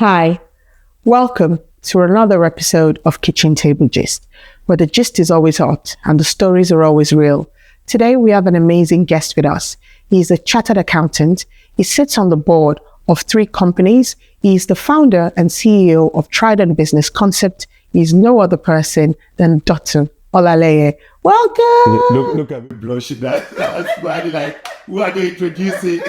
Hi, welcome to another episode of Kitchen Table Gist, where the gist is always hot and the stories are always real. Today we have an amazing guest with us. He is a chartered accountant. He sits on the board of 3 companies. He is the founder and CEO of Trident Business Concept. He is no other person than Dotun. Olaleye. Welcome. Look at me blushing. That's like, who are they introducing?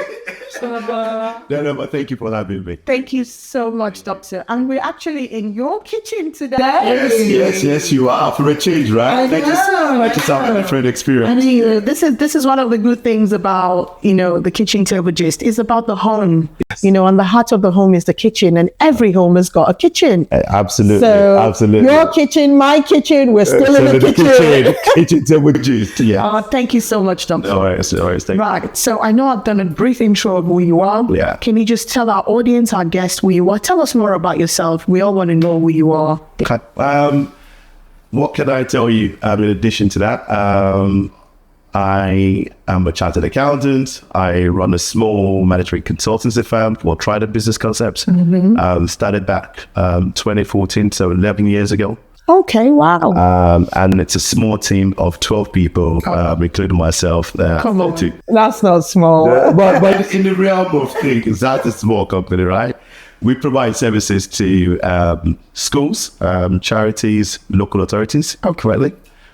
No, but thank you for having me. Thank you so much, Doctor. And we're actually in your kitchen today. Yes, you are. For a change, right? Thank you so much. It's a different experience. And this is one of the good things about, the Kitchen Table Gist. It's about the home. Yes. And the heart of the home is the kitchen, and every home has got a kitchen. Absolutely. So Absolutely. Your kitchen, my kitchen, we're still in the kitchen. Kitchen Table Gist, yeah. Thank you so much, Doctor. No worries. Thank you. Right. So I know I've done a brief intro of who you are. Yeah. Can you just tell our audience, our guests, who you are? Tell us more about yourself. We all want to know who you are. Okay. What can I tell you in addition to that? I am a chartered accountant. I run a small management consultancy firm called Trident Business Concepts. Started back 2014, so 11 years ago. Okay, wow. And it's a small team of 12 people, including myself. Come on. That's not small. But in the realm of things, that's a small company, right? We provide services to schools, charities, local authorities. Okay.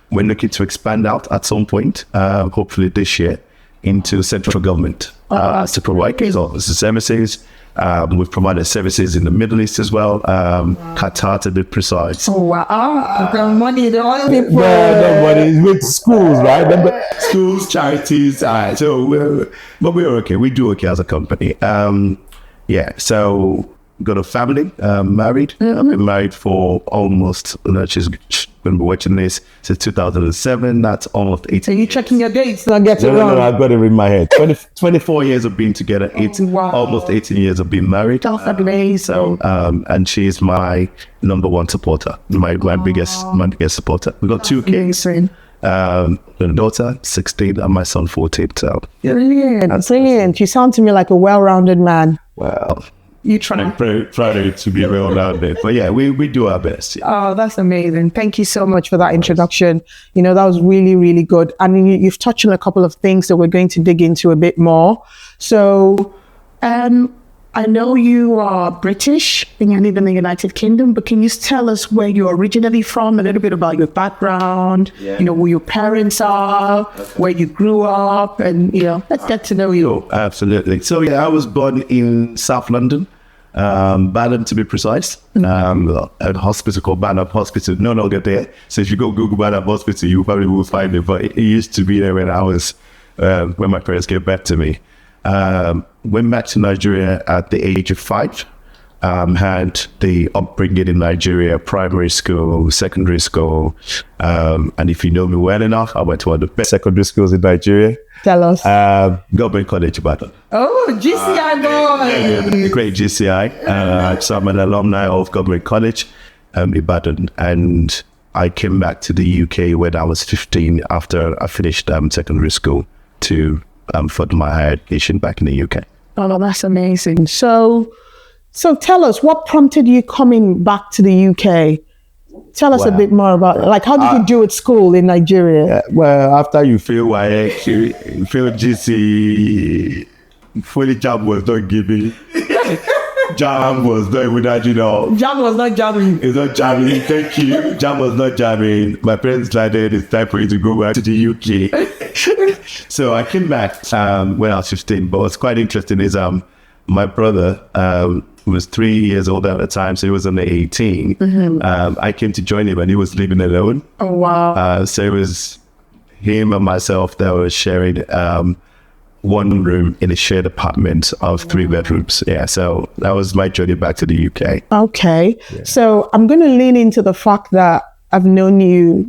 We're looking to expand out at some point, hopefully this year, into central government to provide services. We've provided services in the Middle East as well, Qatar to be precise. Oh, wow. The money, the oil people. The money with schools, right? Schools, charities. But we're okay. We do okay as a company. So got a family, married. I've been married for almost, she's going to be watching this since 2007. That's almost 18 So you're years. checking your dates, not getting wrong. No, I've got it in my head. 24 years of being together, almost 18 years of being married. That's amazing. So, and she's my number one supporter, my biggest supporter. We've got 2 kids. Amazing. A daughter, 16, and my son, 14. So, Brilliant. You sound to me like a well-rounded man. Well, You try. I'm trying to be real rounded, but yeah, we do our best. Yeah. Oh, that's amazing. Thank you so much for that introduction. That was really, really good. I mean, you've touched on a couple of things that we're going to dig into a bit more. So, I know you are British and you live in the United Kingdom, but can you tell us where you're originally from, a little bit about your background, who your parents are, where you grew up, and, let's get to know you. Oh, absolutely. So, yeah, I was born in South London, Badham to be precise, a hospital called Badham Hospital, no longer there. So if you go Google Badham Hospital, you probably will find it, but it used to be there when when my parents gave birth to me. Went back to Nigeria at the age of 5. Had the upbringing in Nigeria, primary school, secondary school. And if you know me well enough, I went to one of the best secondary schools in Nigeria. Tell us. Government College, Ibadan. Oh, GCI boy! The great GCI. So I'm an alumni of Government College, Ibadan. And I came back to the UK when I was 15 after I finished secondary school to further my higher education back in the UK. Oh, that's amazing. So tell us, what prompted you coming back to the UK? Tell us a bit more about it. Like, how did you do at school in Nigeria? Well, after you fail YX, you fail GC, fully JAM was not giving. JAM was not without, JAM was not jamming. It's not jamming, thank you. JAM was not jamming. My parents decided it's time for you to go back to the UK. So I came back when I was 15, but what's quite interesting is my brother, who was 3 years old at the time, so he was under 18. I came to join him and he was living alone. Oh, wow. So it was him and myself that were sharing one room in a shared apartment of 3 bedrooms. Yeah, so that was my journey back to the UK. Okay. Yeah. So I'm going to lean into the fact that I've known you,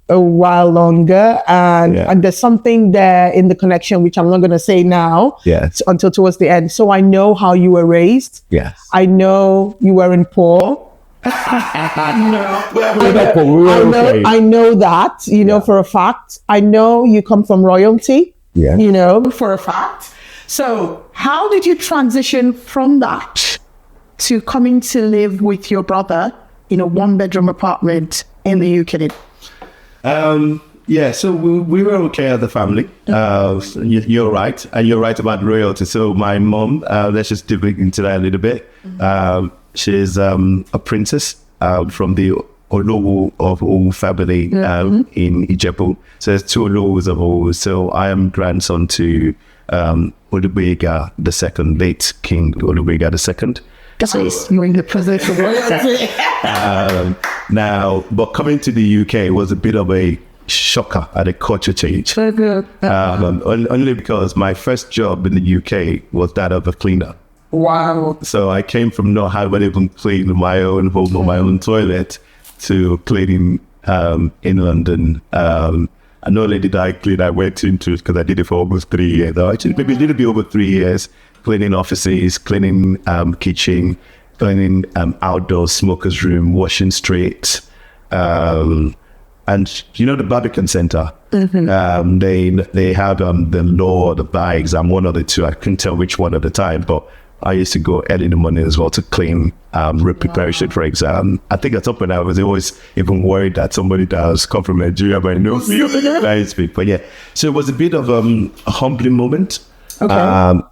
a while longer, and there's something there in the connection which I'm not going to say now until towards the end. So I know how you were raised. Yes. I know you weren't poor. I know that, for a fact. I know you come from royalty, for a fact. So how did you transition from that to coming to live with your brother in a 1-bedroom apartment in the UK? Yeah, so we were okay as a family. You're right, and you're right about royalty. So my mom, let's just dig into that a little bit. She's a princess from the Olowo of Owu family in Ijebu. So there's 2 Olowos of Owu. So I am grandson to Olugbega II, late King Olugbega II. Guys, you're in the position of royalty. Now, but coming to the UK was a bit of a shocker and a culture change. Only because my first job in the UK was that of a cleaner. Wow. So I came from not having even cleaned my own home or my own toilet to cleaning in London. And not only did I clean, I went into it because I did it for almost 3 years. Actually, maybe a little bit over 3 years, cleaning offices, cleaning kitchen, cleaning outdoor smokers room, washing streets. And you know the Barbican Center, they have the law, the bar exam, one of the two. I couldn't tell which one at the time, but I used to go early in the morning as well to clean preparation for exam. I think that's up when I was always even worried that somebody that has come from Nigeria might know me. But yeah, so it was a bit of a humbling moment, a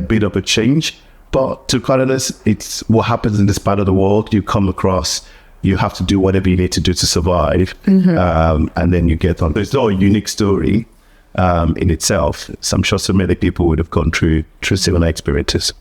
bit of a change. But to be honest, it's what happens in this part of the world. You come across, you have to do whatever you need to do to survive, and then you get on. There's not a unique story in itself. So I'm sure so many people would have gone through similar experiences.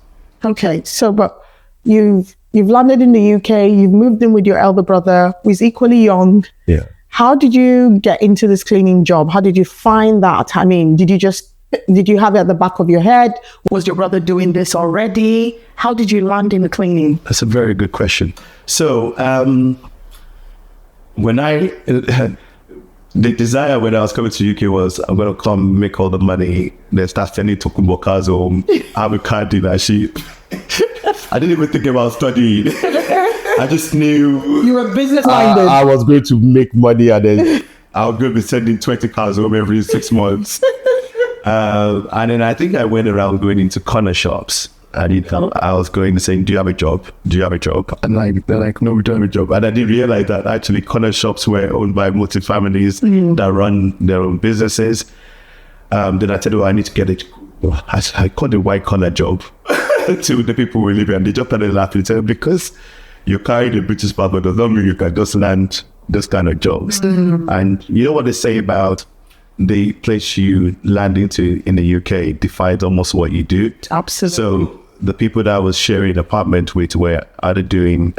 Okay, so but you've landed in the UK, you've moved in with your elder brother, who's equally young. Yeah. How did you get into this cleaning job? How did you find that? I mean, did you have it at the back of your head? Was your brother doing this already? How did you land in the cleaning? That's a very good question. So when the desire when I was coming to UK was I'm going to come make all the money. Then start sending Tokumbo cars home. I'm a car dealership. I didn't even think about studying. I just knew you were business minded. I was going to make money, and then I was going to be sending 20 cars home every 6 months. And then I think I went around going into corner shops. And I was going to say, do you have a job? Do you have a job? And they're like, no, we don't have a job. And I didn't realize that actually corner shops were owned by multi-families that run their own businesses. Then I said, I need to get it. I called it white collar job to the people who live here. And they just started laughing. They said, because you carry the British passport, does not mean you can just land those kind of jobs. And you know what they say about the place you land into in the UK defines almost what you do. Absolutely. So the people that I was sharing an apartment with were either doing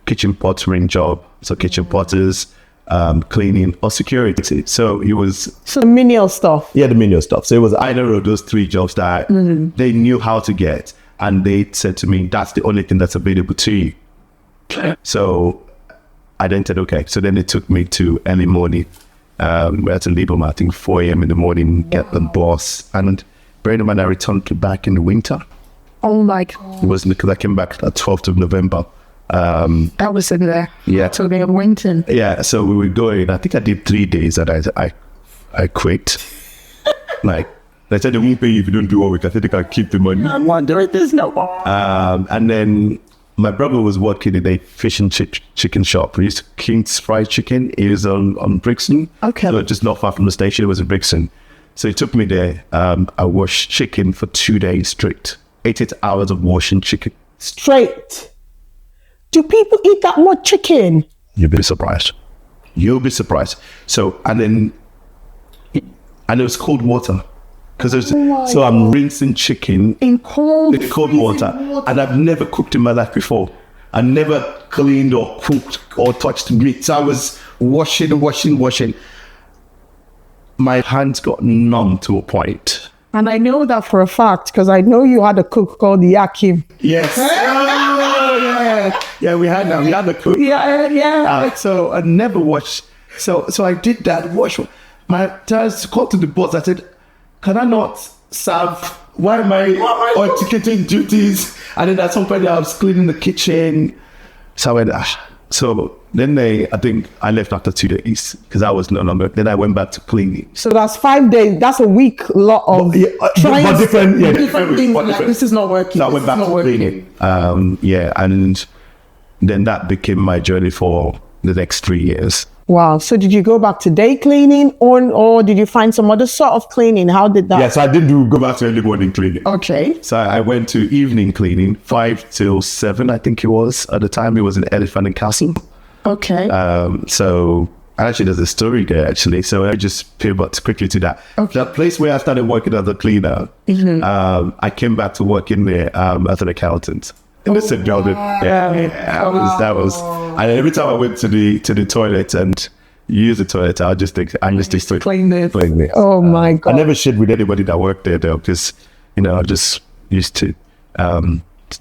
kitchen pottering job, so kitchen potters, cleaning, or security. So it was... So the menial stuff. Yeah, the menial stuff. So it was either of those 3 jobs that they knew how to get. And they said to me, that's the only thing that's available to you. So I then said, okay. So then they took me to early morning. We had to leave them, I think, 4 a.m. in the morning, get the bus. And bearing in mind, I returned back in the winter. Oh my God. It was because I came back at 12th of November. That was in there. Yeah. So they were winter. Yeah, so we were going. I think I did 3 days and I quit. Like, they said they won't pay you if you don't do all week. I said they can keep the money. I'm wondering, there's no more. And then my brother was working in a fish and chicken shop. We used to King's Fried Chicken. It was on Brixton. Okay. So just not far from the station. It was in Brixton. So he took me there. I washed chicken for 2 days straight. 8 hours of washing chicken. Straight. Do people eat that much chicken? You'll be surprised. You'll be surprised. So, and it was cold water. So I'm rinsing chicken in cold water. And I've never cooked in my life before. I never cleaned or cooked or touched meat. So I was washing. My hands got numb to a point. And I know that for a fact because I know you had a cook called Yakim. Yes. Yeah, we had a cook. Yeah. So I never washed. So I did that wash. My dad called to the boss. I said, can I not serve? Why am I on ticketing duties? And then at some point I was cleaning the kitchen. So I went, So then I think I left after 2 days because I was no longer. Then I went back to cleaning. So that's 5 days. That's a week lot of trying different things. Like, this is not working. So I went back to cleaning. And then that became my journey for the next 3 years. Wow. So did you go back to day cleaning or did you find some other sort of cleaning? How did that? Yes, I did go back to early morning cleaning. Okay. So I went to evening cleaning, 5 till 7, I think it was. At the time, it was in Elephant and Castle. Okay. So actually, there's a story there, actually. So I just pivot quickly to that. Okay. That place where I started working as a cleaner, I came back to work in there as an accountant. In the St. Jordan. That was. And every time I went to the toilet and use the toilet, I just Clean it. Clean it. Oh my God. I never shared with anybody that worked there though, because I just used to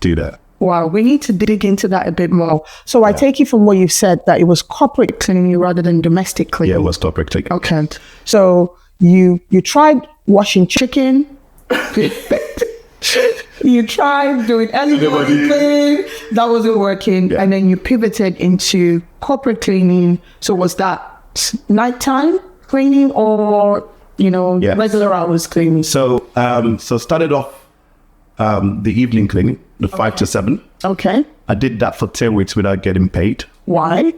do that. Wow, we need to dig into that a bit more. So I take it from what you've said that it was corporate cleaning rather than domestic cleaning. Yeah, it was corporate cleaning. Okay. So you tried washing chicken. You tried doing anybody clean. That wasn't working. Yeah. And then you pivoted into corporate cleaning. So was that nighttime cleaning or, regular hours cleaning? So started off the evening cleaning, the 5 to 7. Okay. I did that for 10 weeks without getting paid. Why?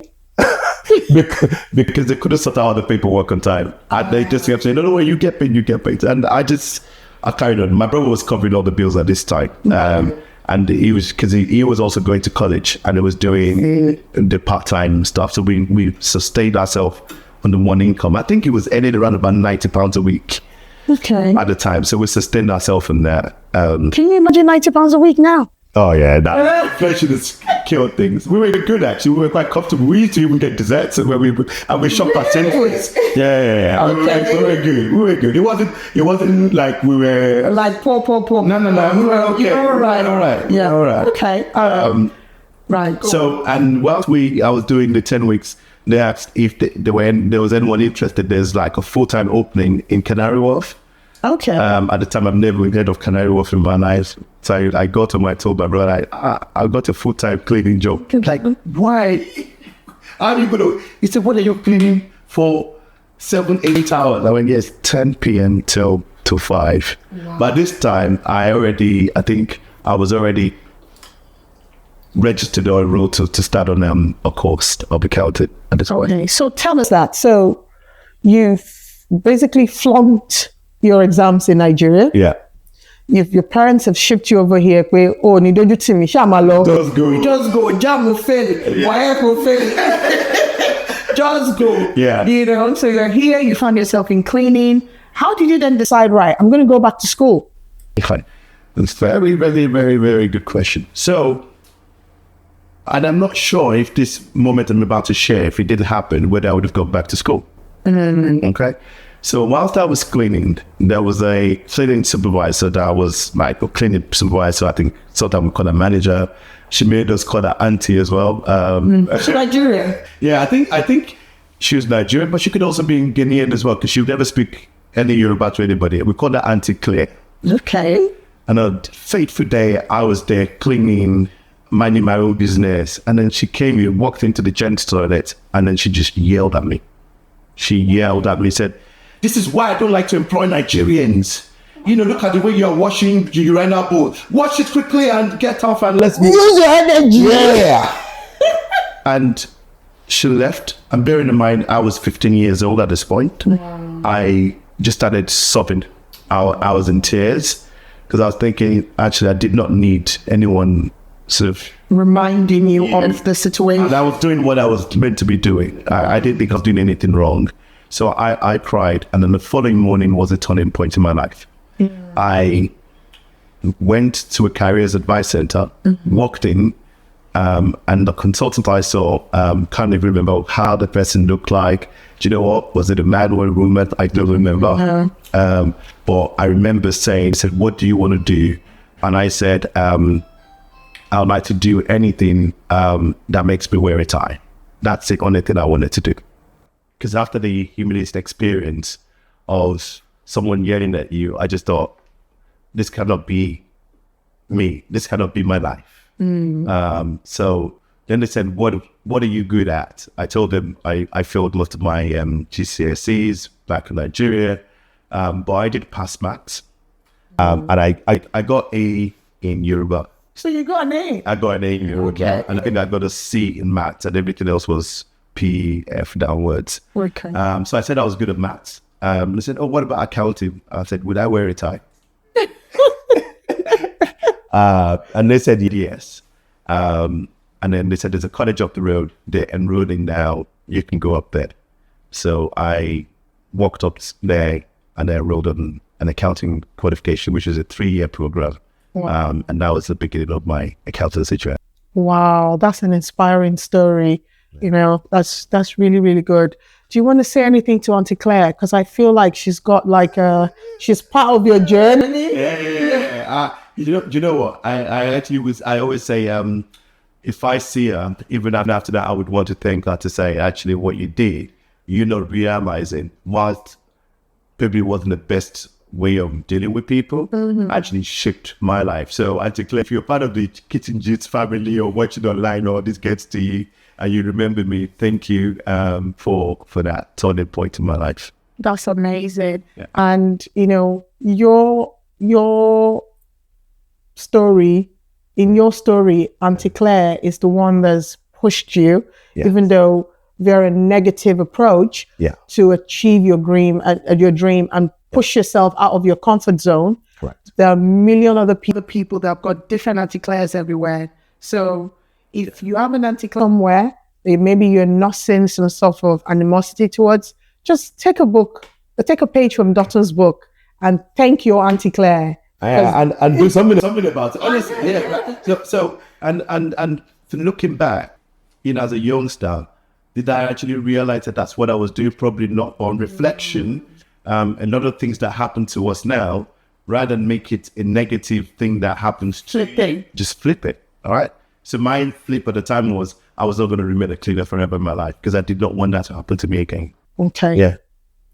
because they couldn't sort out the paperwork on time. And they just kept saying, no, you get paid. And I carried on. My brother was covering all the bills at this time. And he was, because he was also going to college and he was doing the part-time stuff. So we sustained ourselves on the one income. I think it was earning around about £90 a week. Okay. At the time. So we sustained ourselves in that. Can you imagine £90 a week now? Oh yeah, that inflation has killed things. We were good actually. We were quite comfortable. We used to even get desserts when we shopped at Centuries. Yeah. Okay. We were good. It wasn't like we were like poor. No. We were okay. All right. Yeah. All right. Okay. Right. So and whilst I was doing the 10 weeks, they asked if there was anyone interested. There's like a full-time opening in Canary Wharf. Okay. At the time, I've never heard of Canary Wharf in my life. So I got to I told my brother, I got a full-time cleaning job. Like, why? How do you know? He said, what are you cleaning for 7-8 hours? I went, yes, 10 p.m. till 5. Wow. By this time, I think I was already registered or enrolled to start on a course of accounting at this point. Okay, so tell us that. So you basically flunked your exams in Nigeria. Yeah. If your parents have shipped you over here, ni doju ti mi shamalo. Just go. Jam will fail. Wife will fail. Just go. Yeah. So you're here, you found yourself in cleaning. How did you then decide, right, I'm going to go back to school? It's very, very, very, very good question. So, and I'm not sure if this moment I'm about to share, if it didn't happen, whether I would have gone back to school. Mm-hmm. Okay. So whilst I was cleaning, there was a cleaning supervisor that was like a cleaning supervisor. I think sometimes we call her manager. She made us call her auntie as well. She's Nigerian. Yeah, I think she was Nigerian, but she could also be Ghanaian as well because she would never speak any Yoruba to anybody. We called her Auntie Claire. Okay. And a fateful day, I was there cleaning, minding my own business, and then she came in, walked into the gents' toilet, and then she just yelled at me. She yelled at me, said, "This is why I don't like to employ Nigerians. Look at the way you're washing your urinal bowl. Wash it quickly and get off and let's move." Use your energy. Yeah. And she left. And bearing in mind, I was 15 years old at this point. Wow. I just started sobbing. I was in tears because I was thinking, actually, I did not need anyone sort of reminding you of the situation. And I was doing what I was meant to be doing. I didn't think I was doing anything wrong. So I cried. And then the following morning was a turning point in my life. Mm. I went to a careers advice center, walked in, and the consultant I saw, can't even remember how the person looked like. Do you know what? Was it a man or a woman? I don't remember. But I remember saying, he said, "What do you want to do?" And I said, "I would like to do anything that makes me wear a tie." That's the only thing I wanted to do. Because after the humiliating experience of someone yelling at you, I just thought, this cannot be me. This cannot be my life. So Then they said, what are you good at? I told them I failed most of my GCSEs back in Nigeria, but I did pass maths. And I got A in Yoruba. So you got an A? I got an A in Yoruba. Okay. And I think I got a C in maths, and everything else was P, F downwards. Okay. So I said I was good at maths. They said, oh, what about accounting? I said, would I wear a tie? And they said yes. And then they said, there's a college up the road. They're enrolling now. You can go up there. So I walked up there and I enrolled on an accounting qualification, which is a 3-year program. Wow. And that was the beginning of my accounting situation. Wow, that's an inspiring story. You know, that's really, really good. Do you want to say anything to Auntie Claire? Because I feel like she's got like she's part of your journey. Yeah. You know what? I always say, if I see her, even after that, I would want to thank her to say, actually, what you did, you're not realizing what probably wasn't the best way of dealing with people, actually shaped my life. So, Auntie Claire, if you're part of the Kitchen Jits family or watching online or this gets to you and you remember me, thank you for that turning point in my life. That's amazing. Yeah. And, you know, your story, in your story, Auntie Claire is the one that's pushed you, even though very negative approach to achieve your dream and push yourself out of your comfort zone. Correct. There are a million other people that have got different Auntie Claires everywhere. So if you have an Auntie Claire somewhere, maybe you're nursing some sort of animosity towards, just take a page from Dotun's book and thank your Auntie Claire. And do something about it. Honestly, yeah. So and looking back, you know, as a youngster, did I actually realize that that's what I was doing? Probably not. On reflection, a lot of things that happen to us now, rather than make it a negative thing that happens to you, just flip it. All right. So my flip at the time was I was not going to remain a cleaner forever in my life because I did not want that to happen to me again. Okay. Yeah.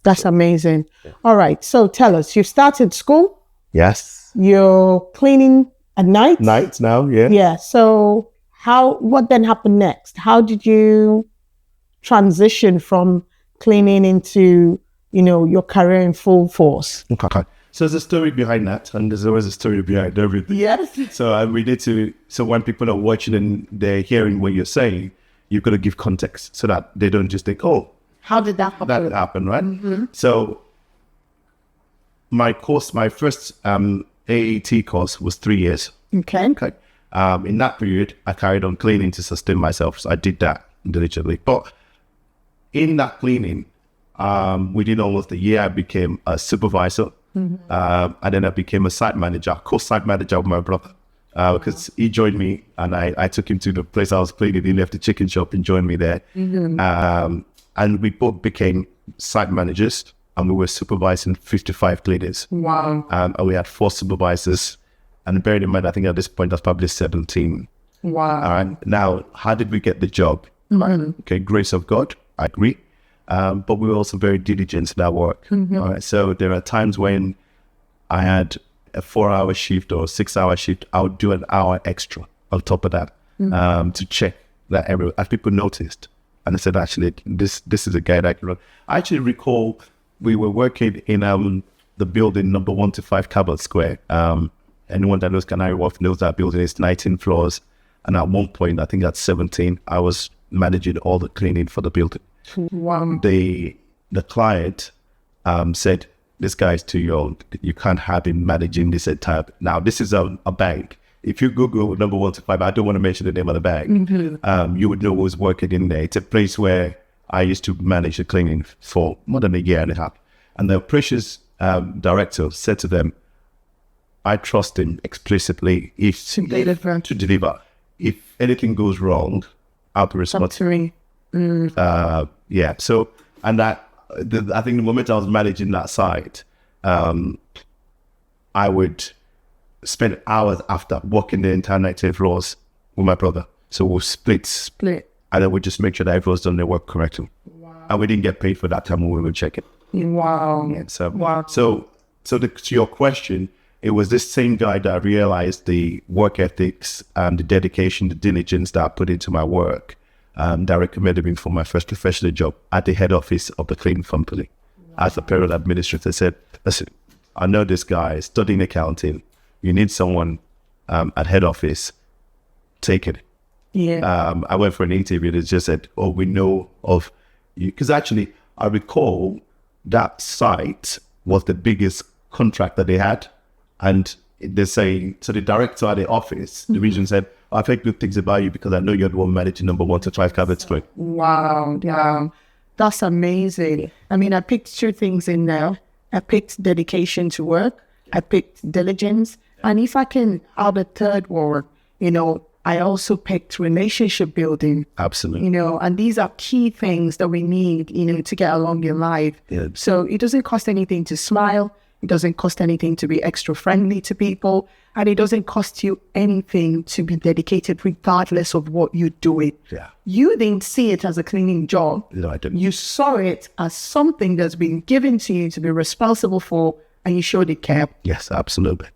That's amazing. Yeah. All right. So tell us, you started school. Yes. You're cleaning at night? Nights now, yeah. Yeah. So what then happened next? How did you transition from cleaning into, you know, your career in full force? Okay. So there's a story behind that, and there's always a story behind everything. Yes. So when people are watching and they're hearing what you're saying, you've got to give context so that they don't just think, oh, how did that happen? That happened, right? Mm-hmm. So my first AAT course was 3 years. Okay. In that period, I carried on cleaning to sustain myself. So I did that diligently. But in that cleaning, within almost a year, I became a supervisor. Mm-hmm. And then I became a site manager, co-site manager with my brother. Because he joined me and I took him to the place I was cleaning. He left the chicken shop and joined me there. Mm-hmm. And we both became site managers. And we were supervising 55 cleaners. Wow. And we had 4 supervisors. And bearing in mind, I think at this point, that's probably 17. Wow. All right. Now, how did we get the job? Mm-hmm. Okay, grace of God, I agree. But we were also very diligent in our work. Mm-hmm. All right. So there are times when I had a 4-hour shift or a 6-hour shift, I would do an hour extra on top of that to check that as people noticed. And I said, actually, this is a guy that I can run. I actually recall we were working in the building number 125 Cabot Square. Anyone that knows Canary Wharf knows that building is 19 floors. And at one point, I think at 17, I was managing all the cleaning for the building. Wow. The client said, this guy is too young. You can't have him managing this entire. Now, this is a bank. If you Google number 125, I don't want to mention the name of the bank. Mm-hmm. You would know who was working in there. It's a place where I used to manage the cleaning for more than a year and a half. And the operations director said to them, I trust him explicitly to deliver. If anything goes wrong, I'll be responsible. Yeah. So, and I think the moment I was managing that site, I would spend hours after walking the entire 19 floors with my brother. So we'll split. And then we just make sure that everyone's done their work correctly. Wow. And we didn't get paid for that time when we were checking. Wow. Yeah, so to your question, it was this same guy that I realized the work ethics and the dedication, the diligence that I put into my work, that recommended me for my first professional job at the head office of the cleaning company. As a payroll administrator, said, listen, I know this guy is studying accounting. You need someone at head office. Take it. Yeah. I went for an interview that just said, oh, we know of you. Because actually, I recall that site was the biggest contract that they had. And they're saying, so the director at the office, the region said, I've heard good things about you because I know you're the one managing number 1 to 5 Cabot Street. Wow. Yeah. That's amazing. I mean, I picked 2 things in there. I picked dedication to work. I picked diligence. And if I can add a third word, I also picked relationship building. Absolutely. And these are key things that we need, to get along in life. Yeah. So it doesn't cost anything to smile. It doesn't cost anything to be extra friendly to people. And it doesn't cost you anything to be dedicated regardless of what you're doing. Yeah. You didn't see it as a cleaning job. No, I didn't. You saw it as something that's been given to you to be responsible for, and you showed it care. Yes, absolutely.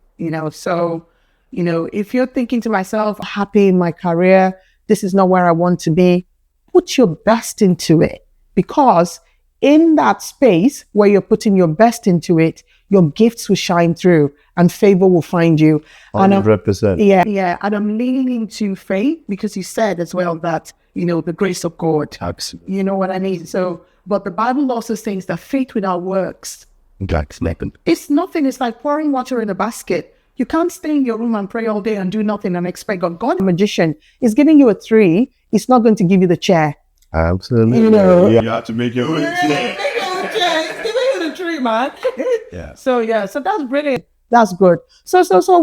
So, if you're thinking to myself, happy in my career, this is not where I want to be, put your best into it. Because in that space where you're putting your best into it, your gifts will shine through and favor will find you. 100%. Yeah. And I'm leaning into faith because you said as well that, the grace of God. Absolutely. You know what I mean? So, but the Bible also says that faith without works, it's nothing. It's like pouring water in a basket. You can't stay in your room and pray all day and do nothing and expect God. God, the magician, is giving you a 3. It's not going to give you the chair. Absolutely. You have to make your own chair. It's giving you the 3, man. Yeah. So that's brilliant. That's good. So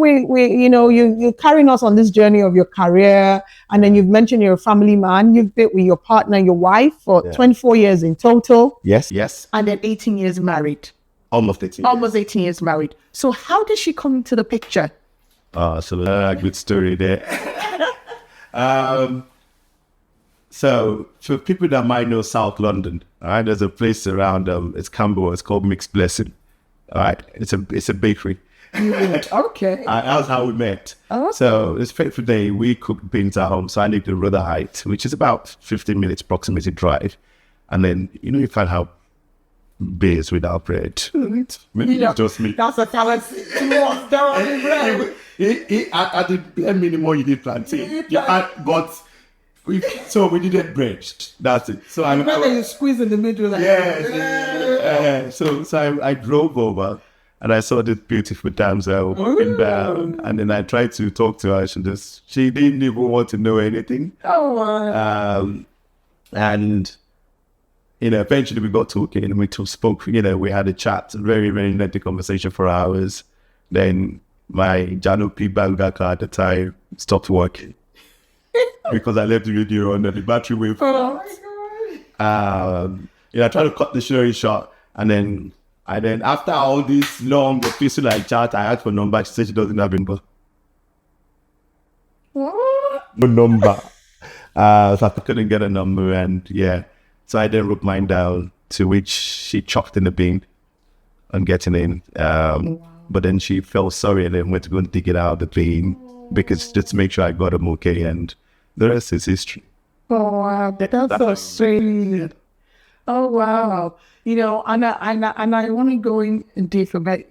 you're carrying us on this journey of your career, and then you've mentioned you're a family man. You've been with your partner and your wife for 24 years in total. Yes. And then 18 years married. Almost 18 years. Almost 18 years married. So how did she come into the picture? So a good story there. So for people that might know South London, all right, there's a place around, it's Camberwell, it's called Mixed Blessing. All right, it's a bakery. Okay. That's how we met. Oh. So this fateful day, we cooked beans at home. So I lived in Rotherhithe, which is about 15 minutes proximity drive. And then, you can't have beers without bread. Just me. That's a talent. At the bare minimum, you need plantain. So we needed bread. That's it. So And then you squeeze in the middle. Like, So I drove over and I saw this beautiful damsel walking down, and then I tried to talk to her. She didn't even want to know anything. Oh, wow. And eventually we got talking and we spoke. We had a chat, a very, very lengthy conversation for hours. Then my Janopi Banga car at the time stopped working because I left the radio on and the battery went. Oh my God. I tried to cut the story short, and then after all this long episode like chat, I asked for number. She said she doesn't have a number. What? No number. So I couldn't get a number, and so I then wrote mine down, to which she chucked in the bin on getting in. But then she felt sorry and then went to go and dig it out of the bin because just to make sure I got them okay, and the rest is history. Oh wow, that's so sweet. Oh wow, and I want to go in deeper, but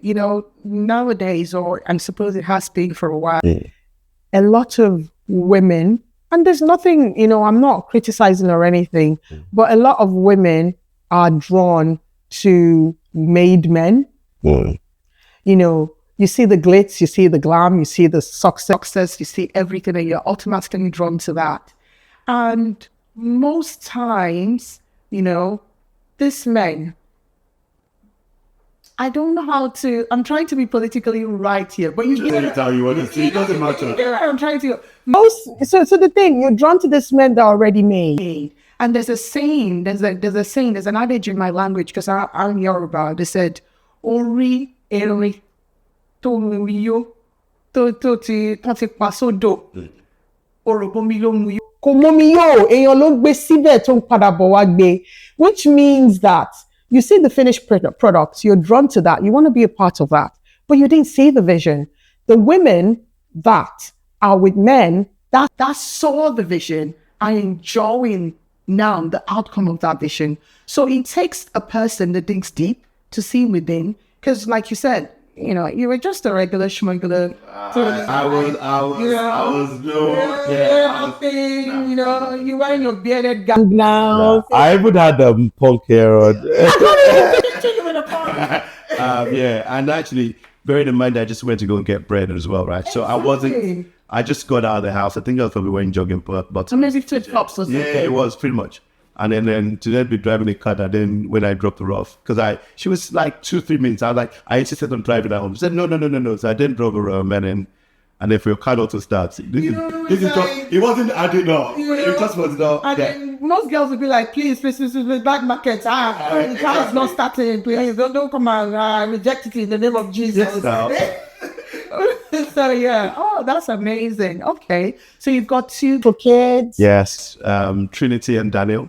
nowadays, or I suppose it has been for a while, a lot of women, and there's nothing, I'm not criticizing or anything, but a lot of women are drawn to made men. You see the glitz, you see the glam, you see the success, you see everything, and you're automatically drawn to that. And most times, this men, I don't know how to, I'm trying to be politically right here, but you tell you what to see, it doesn't matter. I'm trying to, so the thing, you're drawn to this men that are already made. And there's a saying, there's an adage in my language, because I'm Yoruba, they said, Ori, Eri, Tomiyo, ti pasodo, Orobomiyo muyo. Komomiyo, eyan lo gbe síbẹ̀ tó ń padà bọ̀ wá gbé, which means that you see the finished product, you're drawn to that, you want to be a part of that. but you didn't see the vision. The women that are with men that saw the vision are enjoying now the outcome of that vision. So it takes a person that thinks deep to see within, because like you said, you know, you were just a regular schmuggler. I was no, you know, you were in your bearded gang now. I even had punk hair on. Yeah, and actually, bearing in mind, I just went to go and get bread as well, right? So I just got out of the house. I think I was probably wearing jogging bottoms. Maybe flip-flops or something. Yeah, it was pretty much. And then to then be driving the car, and then when I dropped her off, because she was like 2-3 minutes. I insisted on driving her home. She said, no. So I then drove her home, and then for your car not to start. It wasn't adding up. It just was not. And then most girls would be like, please, back market. The car is not starting. Please, don't come and reject it in the name of Jesus. Yes, So yeah, that's amazing. Okay, so you've got 2 kids. Yes, Trinity and Daniel,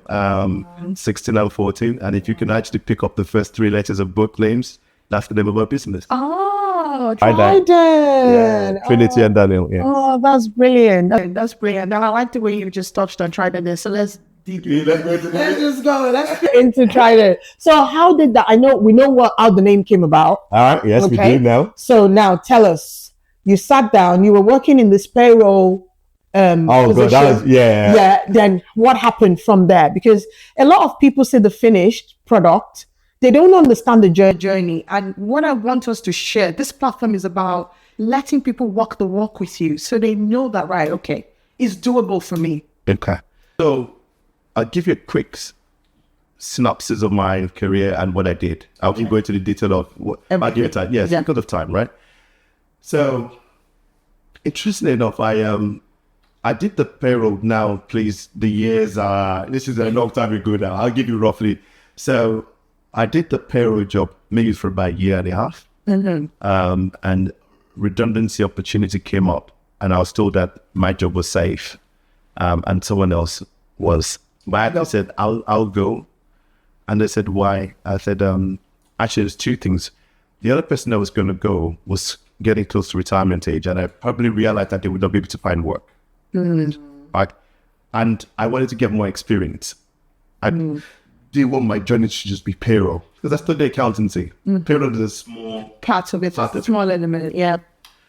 16 and 14. And if you can actually pick up the first 3 letters of both names, that's the name of our business. Trident. Yeah, Trinity and Daniel. Yeah. Oh, that's brilliant. That's brilliant. Now I like the way you just touched on Trident there. So let's just go. Let's get into Trident. So how did that? We know how the name came about. All right. Yes, okay. We do now. So now tell us. You sat down. You were working in this payroll. God, that was, yeah. Yeah. Then what happened from there? Because a lot of people see the finished product. They don't understand the journey. And what I want us to share, this platform is about letting people walk the walk with you, so they know that, right? Okay, it's doable for me. Okay. So I'll give you a quick synopsis of my career and what I did. I'll go into the detail of what I did. Yes, because of time, right? So, interestingly enough, I did the payroll now, please. The years are, this is a long time ago now. I'll give you roughly. So, I did the payroll job maybe for about 1.5 years. Mm-hmm. And redundancy opportunity came up, and I was told that my job was safe. And someone else was. But I said, I'll go. And they said, why? I said, actually, there's 2 things. The other person that was going to go was getting close to retirement age, and I probably realized that they would not be able to find work. Mm-hmm. Right? And I wanted to get more experience. I didn't want my journey to just be payroll, because I studied accountancy. Payroll is a small part of it, a small element, yeah.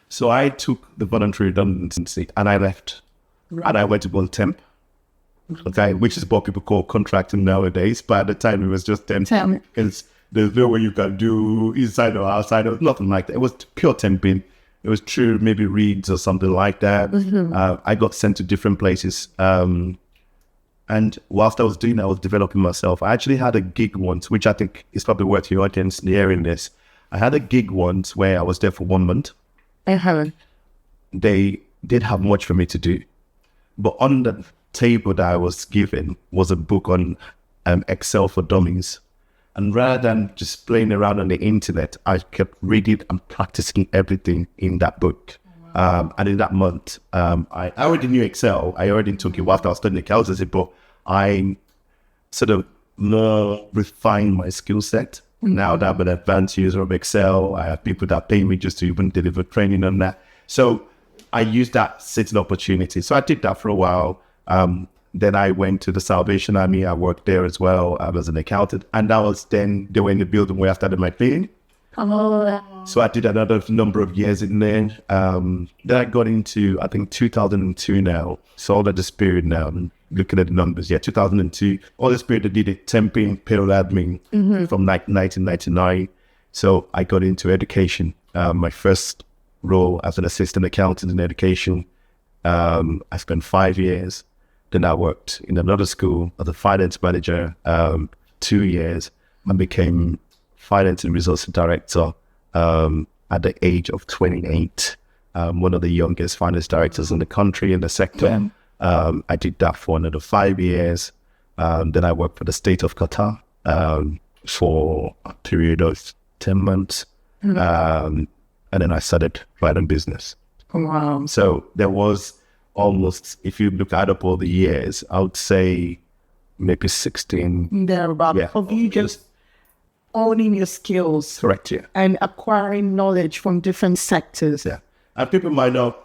So I took the voluntary redundancy and I left. Right. And I went to go temp. Okay, which is what people call contracting nowadays, but at the time it was just temp. Because there's no way you can do inside or outside or nothing like that. It was pure temping. It was true, maybe reads or something like that. Mm-hmm. I got sent to different places. And whilst I was doing that, I was developing myself. I actually had a gig once, which I think is probably worth your audience hearing this. I had a gig once where I was there for 1 month. They did have much for me to do. But on the table that I was given was a book on Excel for Dummies. And rather than just playing around on the internet, I kept reading and practicing everything in that book. Wow. And in that month, I already knew Excel. I already took it whilst I was studying accountancy, but I sort of more refined my skill set. Mm-hmm. Now that I'm an advanced user of Excel, I have people that pay me just to even deliver training on that. So I used that certain opportunity. So I did that for a while. Then I went to the Salvation Army. I worked there as well as an accountant. And that was then they were in the building where I started my training. So I did another number of years in there. Then I got into, I think, 2002 now. So all of this period now, I'm looking at the numbers. Yeah, 2002. All this period I did it temping, payroll admin from 1999. So I got into education. My first role as an assistant accountant in education. I spent 5 years. Then I worked in another school as a finance manager, 2 years, and became finance and resource director at the age of 28. One of the youngest finance directors in the country, in the sector. I did that for another 5 years. Then I worked for the state of Qatar for a period of 10 months. And then I started writing business. Wow. So there was almost, if you look add up all the years, I would say maybe 16. Thereabout. Yeah. Of you just owning your skills. Correct, yeah. And acquiring knowledge from different sectors. Yeah. And people might not,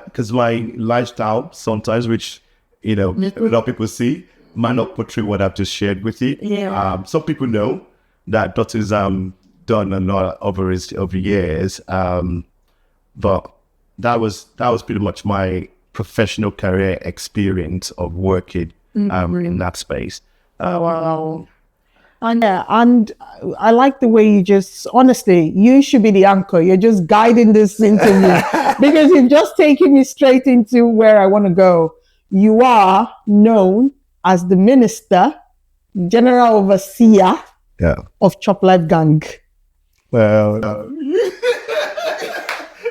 because my lifestyle sometimes, which, a lot of people see, might not portray what I've just shared with you. Yeah. Some people know that Dottun's done a lot over years. But that was pretty much my professional career experience of working in that space. Oh, wow. And I like the way you just, honestly, you should be the anchor. You're just guiding this interview because you've just taken me straight into where I want to go. You are known as the minister, general overseer of Chop Life Gang. Well,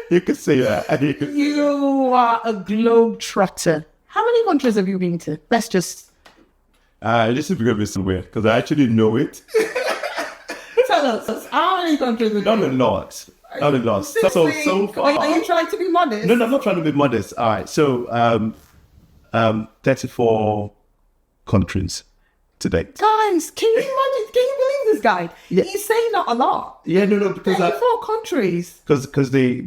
you could say that. You are a globetrotter. How many countries have you been to? Let's just... This is going to be somewhere because I actually know it. Tell us, how many countries have you Not a lot. Not a lot. So far. Are you trying to be modest? No, I'm not trying to be modest. All right. So, 34 countries today. Guys, can you believe this guy? Yeah. He's saying not a lot. Yeah, no, because 34 countries. Because the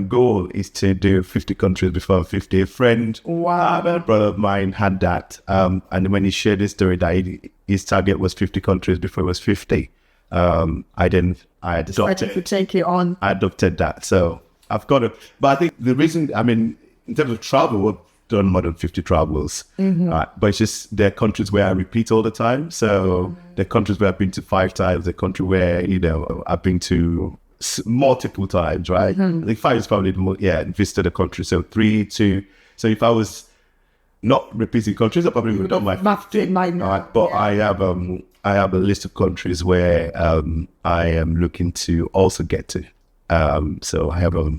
goal is to do 50 countries before 50. A friend, Wow. a brother of mine had that, and when he shared his story that his target was 50 countries before it was 50. I Decided to take it on. I adopted that, so I've got it. But I think the reason, in terms of travel, we've done more than 50 travels. But it's just there are countries where I repeat all the time. So there are countries where I've been to 5 times. The country where I've been to multiple times. Right? I think 5 is probably the most. Yeah, visited a country. So 3, 2. So if I was not repeating countries, I probably would have done my 50. Right? But yeah. I have a list of countries where I am looking to also get to. So I have a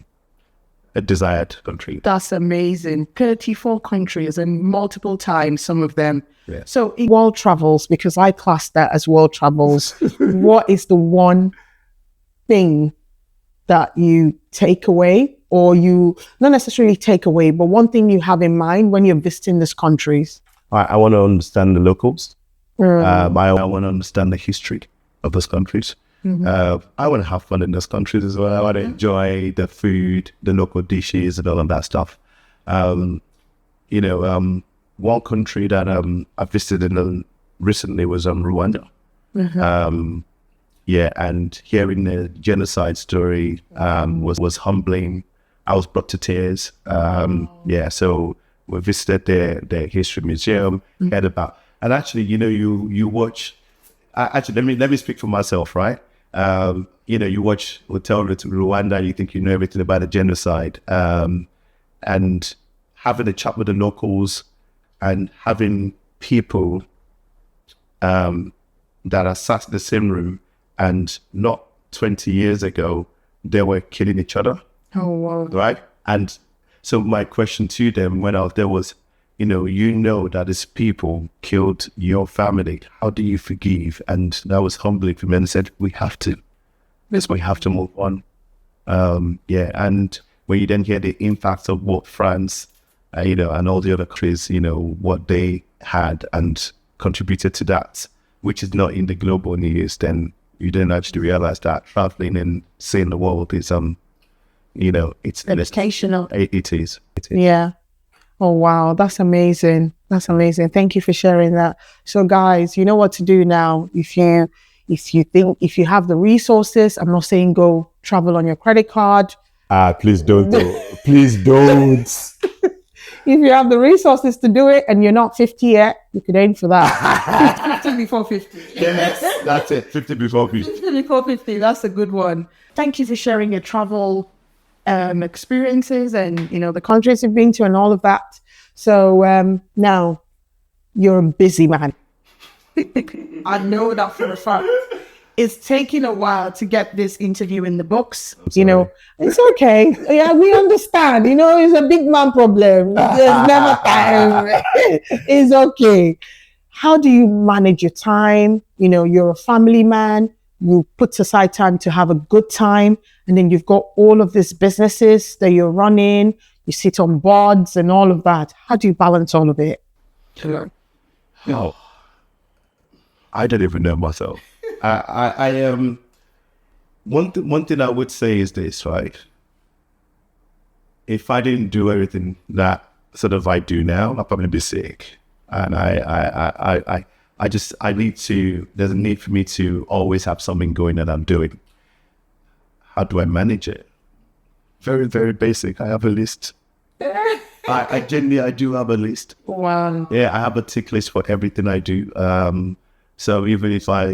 desired country. That's amazing. 34 countries and multiple times, some of them. Yeah. So in world travels, because I class that as world travels, what is the one thing that you take away, or you not necessarily take away, but one thing you have in mind when you're visiting these countries? I want to understand the locals. I want to understand the history of those countries. I want to have fun in those countries as well. I want to enjoy the food, the local dishes, and all of that stuff. One country that I visited recently was Rwanda. And hearing the genocide story was humbling. I was brought to tears. So we visited their history museum, heard about. And actually, you watch. Actually, let me speak for myself, right? You watch Hotel Rwanda, you think you know everything about the genocide, and having a chat with the locals and having people that are sat in the same room, and not 20 years ago they were killing each other. Oh wow! Right, and so my question to them when I was there was, that these people killed your family. How do you forgive? And that was humbling for me. And I said, we have to. Yes, we have to move on. And when you then hear the impact of what France, and all the other countries, what they had and contributed to that, which is not in the global news, then you then actually realize that traveling and seeing the world is, it's educational. It is. Yeah. Oh, wow. That's amazing. That's amazing. Thank you for sharing that. So guys, you know what to do now. If you have the resources, I'm not saying go travel on your credit card. Please don't. Please don't. If you have the resources to do it and you're not 50 yet, you could aim for that. 50 before 50. Yes, that's it. 50 before 50. 50 before 50. That's a good one. Thank you for sharing your travel experiences and the countries you've been to and all of that. So now you're a busy man. I know that for a fact. It's taking a while to get this interview in the books. It's okay. Yeah, we understand. It's a big man problem. There's never time. It's okay. How do you manage your time? You're a family man. You put aside time to have a good time. And then you've got all of these businesses that you're running. You sit on boards and all of that. How do you balance all of it? No, I don't even know myself. I am one thing I would say is this, right? If I didn't do everything that sort of I do now, I'd probably be sick. And I need to, there's a need for me to always have something going that I'm doing. How do I manage it? Very, very basic. I have a list. I genuinely, I do have a list. Wow. Yeah, I have a tick list for everything I do. So even if I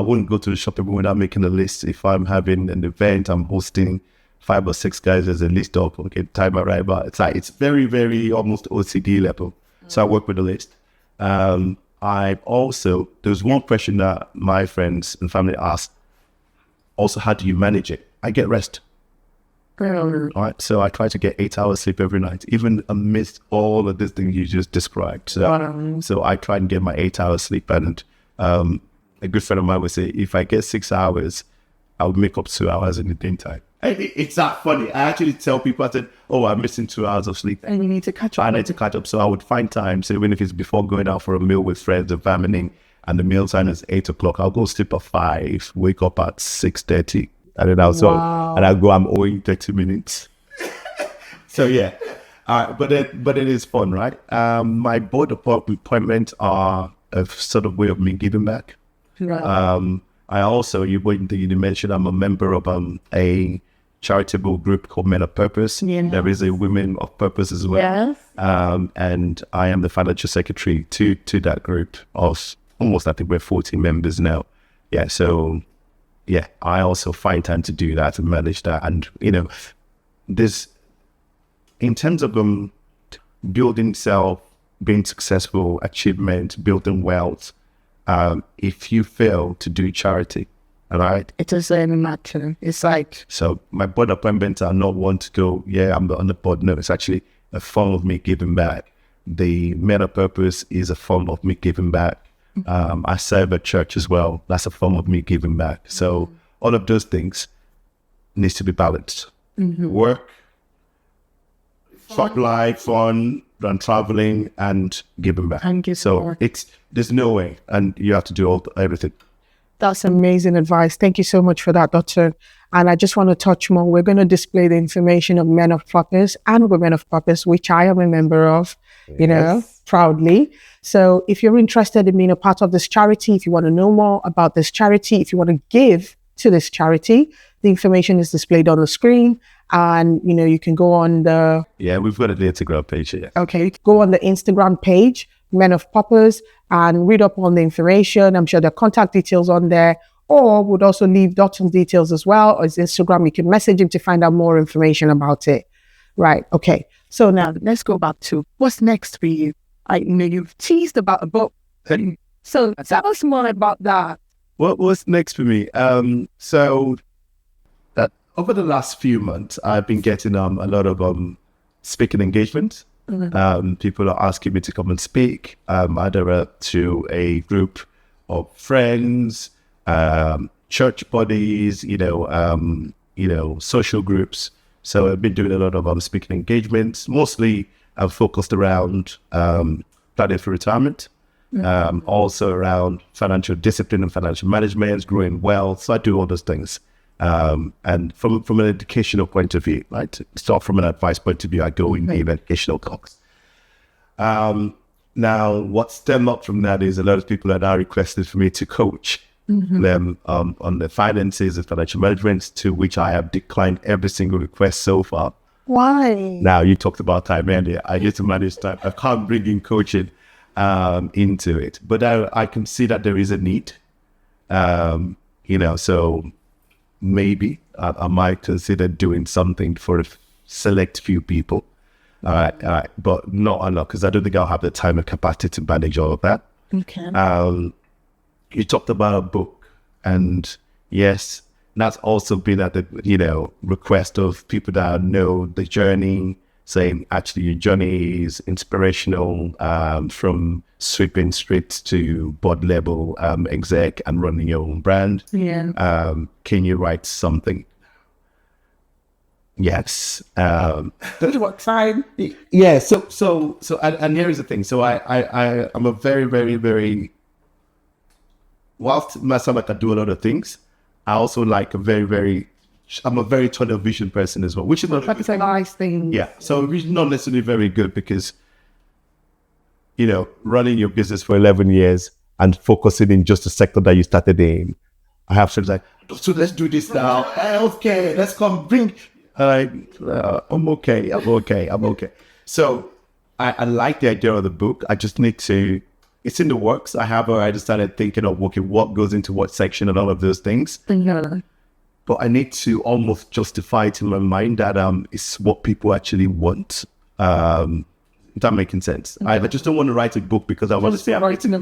wouldn't go to the shopping mall without making a list. If I'm having an event, I'm hosting 5 or 6 guys, there's a list of, okay, time I write about. It's very, very almost OCD level. So I work with a list. I also, there's one question that my friends and family ask, also, how do you manage it? I get rest. All right, so I try to get 8 hours sleep every night, even amidst all of this thing you just described. So I try and get my 8 hours sleep. And a good friend of mine would say, if I get 6 hours, I would make up 2 hours in the daytime. It's not funny. I actually tell people, I said, oh, I'm missing 2 hours of sleep. And you need to catch up. I need to catch up. So I would find time. So even if it's before going out for a meal with friends and family, and the meal time is 8 o'clock, I'll go sleep at 5, wake up at 6:30. And then I'll go, I'm owing 30 minutes. So yeah. But it is fun, right? My board appointments are a sort of way of me giving back. Right. I also, you mentioned, I'm a member of a charitable group called Men of Purpose. Yeah. There is a Women of Purpose as well. Yes. And I am the financial secretary to that group of almost, I think we're 40 members now. Yeah, so yeah, I also find time to do that and manage that. And, this, in terms of building self, being successful, achievement, building wealth, if you fail to do charity, all right? It doesn't matter. It's like... So my board appointments are not one to go, yeah, I'm on the board. No, it's actually a form of me giving back. The Men of Purpose is a form of me giving back. I serve a church as well. That's a form of me giving back. So all of those things needs to be balanced. Work, life, fun, and traveling, and giving back. So there's no way, and you have to do everything. That's amazing advice. Thank you so much for that, Dotun. And I just want to touch more. We're going to display the information of Men of Purpose and Women of Purpose, which I am a member of, proudly. So if you're interested in being a part of this charity, if you want to know more about this charity, if you want to give to this charity, the information is displayed on the screen. And, you can go on the... Yeah, we've got an Instagram page here. Okay, you can go on the Instagram page, Men of Purpose, and read up on the information. I'm sure there are contact details on there. Or would also leave Dotun's details as well. Or his Instagram, you can message him to find out more information about it. Right, okay. So now let's go back to what's next for you. You've teased about a book. So tell us more about that. What's next for me? So over the last few months, I've been getting a lot of speaking engagements. People are asking me to come and speak, either to a group of friends, church bodies, social groups. So I've been doing a lot of speaking engagements. Mostly I've focused around planning for retirement, also around financial discipline and financial management, growing wealth. So I do all those things. And from an educational point of view, right? Start from an advice point of view, I go in the educational talks. Now, what stemmed up from that is a lot of people that are requested for me to coach them on the finances and financial management, to which I have declined every single request so far. Why? Now, you talked about time earlier. I get to manage time. I can't bring in coaching into it, but I can see that there is a need. So maybe I might consider doing something for a select few people. All right, but not enough, because I don't think I'll have the time and capacity to manage all of that. Okay. You talked about a book, and yes, that's also been at the request of people that know the journey, saying actually your journey is inspirational, from sweeping streets to board level exec and running your own brand. Yeah. Can you write something? Yes. What time? Yeah. So, and here is the thing. So I'm a very, very, very whilst myself I can do a lot of things, I also like I'm a very tunnel vision person as well, which is not That's a nice thing. yeah. So it's not necessarily very good because, you know, running your business for 11 years and focusing in just the sector that you started in, I have things like, so let's do this now. Healthcare, let's come bring. I'm okay. So I like the idea of the book. I just need to, it's in the works. I have already started thinking of, okay, what goes into what section and all of those things. But I need to almost justify it in my mind that it's what people actually want. If that making sense. I just don't want to write a book because I want to say I've written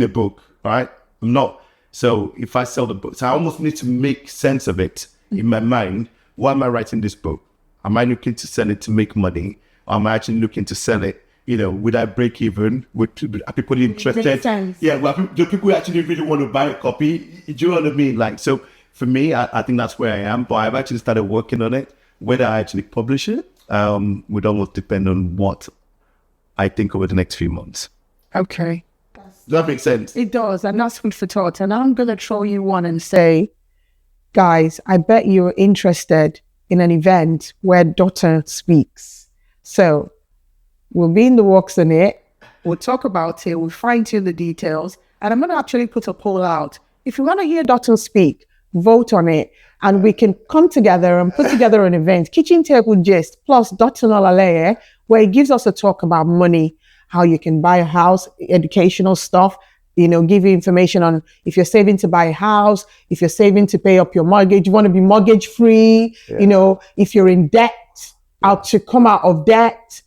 a book, right? I'm not. So if I sell the book, so I almost need to make sense of it in my mind. Why am I writing this book? Am I looking to sell it to make money? Or am I actually looking to sell it? You know, would I break even? Are people interested? Yeah, well, do people actually really want to buy a copy? Do you know what I mean? Like, so for me, I think that's where I am. But I've actually started working on it. Whether I actually publish it would almost depend on what I think over the next few months. Okay. Does that make sense? It does, and that's food for thought. And I'm going to throw you one and say, guys, I bet you're interested in an event where Dotun speaks. So we'll be in the works on it. We'll talk about it. We'll fine tune the details. And I'm going to actually put a poll out. If you want to hear Dotun speak, vote on it. And we can come together and put together an event, Kitchen Table Gist, plus Dotun Olaleye, where it gives us a talk about money, how you can buy a house, educational stuff, you know, give you information on if you're saving to buy a house, if you're saving to pay up your mortgage, you want to be mortgage free, you know, if you're in debt, how to come out of debt.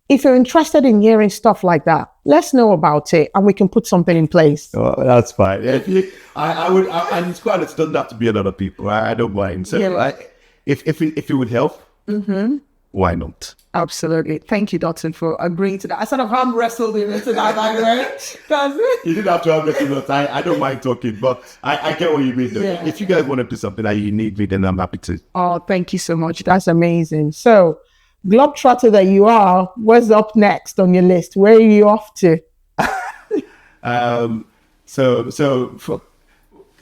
If you're interested in hearing stuff like that, let's know about it and we can put something in place. Oh, that's fine. Yeah, I would, and it's quite, it doesn't have to be a lot of people. I don't mind. So if it would help, why not? Absolutely. Thank you, Dotun, for agreeing to that. I sort of arm wrestled him into that, by the way. You didn't have to have it. I don't mind talking, but I get what you mean. Yeah. If you guys want to do something that you need me, then I'm happy to. Oh, thank you so much. That's amazing. So, globetrotter that you are, what's up next on your list? Where are you off to? It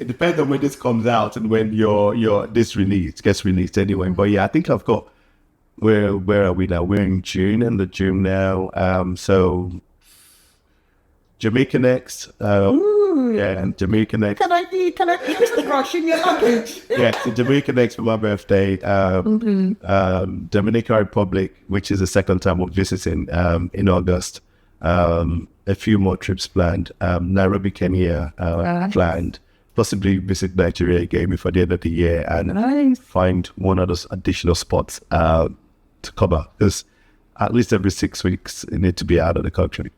depends on when this comes out and when your this gets released anyway. But yeah, I think I've got, where are we now? We're in June, end of June now. So Jamaica next. And Jamaica next. Can I be Mr. Rush in your luggage? Yeah, so Jamaica next for my birthday. Dominican Republic, which is the second time we're visiting in August. A few more trips planned. Nairobi, Kenya planned. Possibly visit Nigeria again before the end of the year and find one of those additional spots to cover. Because at least every 6 weeks, you need to be out of the country.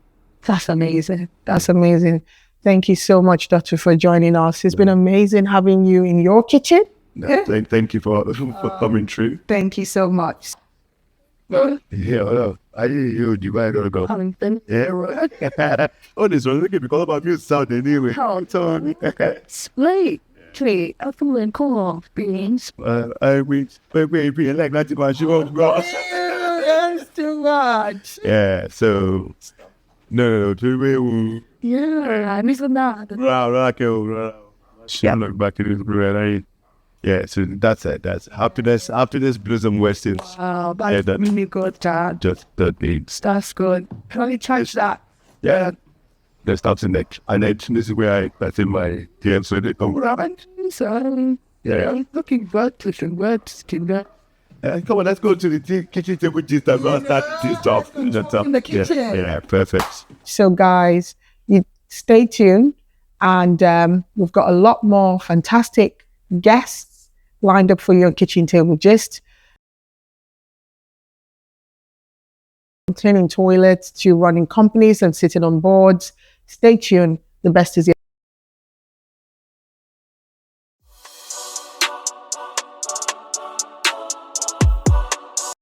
That's amazing. That's amazing. Thank you so much, Doctor, for joining us. It's been amazing having you in your kitchen. Thank you for coming through. Thank you so much. Yeah, well, I you might gotta go. Yeah, right. Oh, this one, look at me, because my music sound anyway. Wait, I feel like cool beans. We like that much. That's too much. Yeah, so no, Yeah, I miss that. Look back at this. Yeah, so that's it. That's happiness, blues and westerns. Wow, that's really good, Dad. Just the beats. That's good. Can we charge that? Yeah. That's the next. And then this is where that's in my DM, so they come around. So, looking good, looking good. Come on, let's go to the kitchen table gist and start this stuff. In the kitchen. Yeah, perfect. So, guys, you stay tuned, and we've got a lot more fantastic guests lined up for your kitchen table gist. Cleaning toilets to running companies and sitting on boards. Stay tuned. The best is yet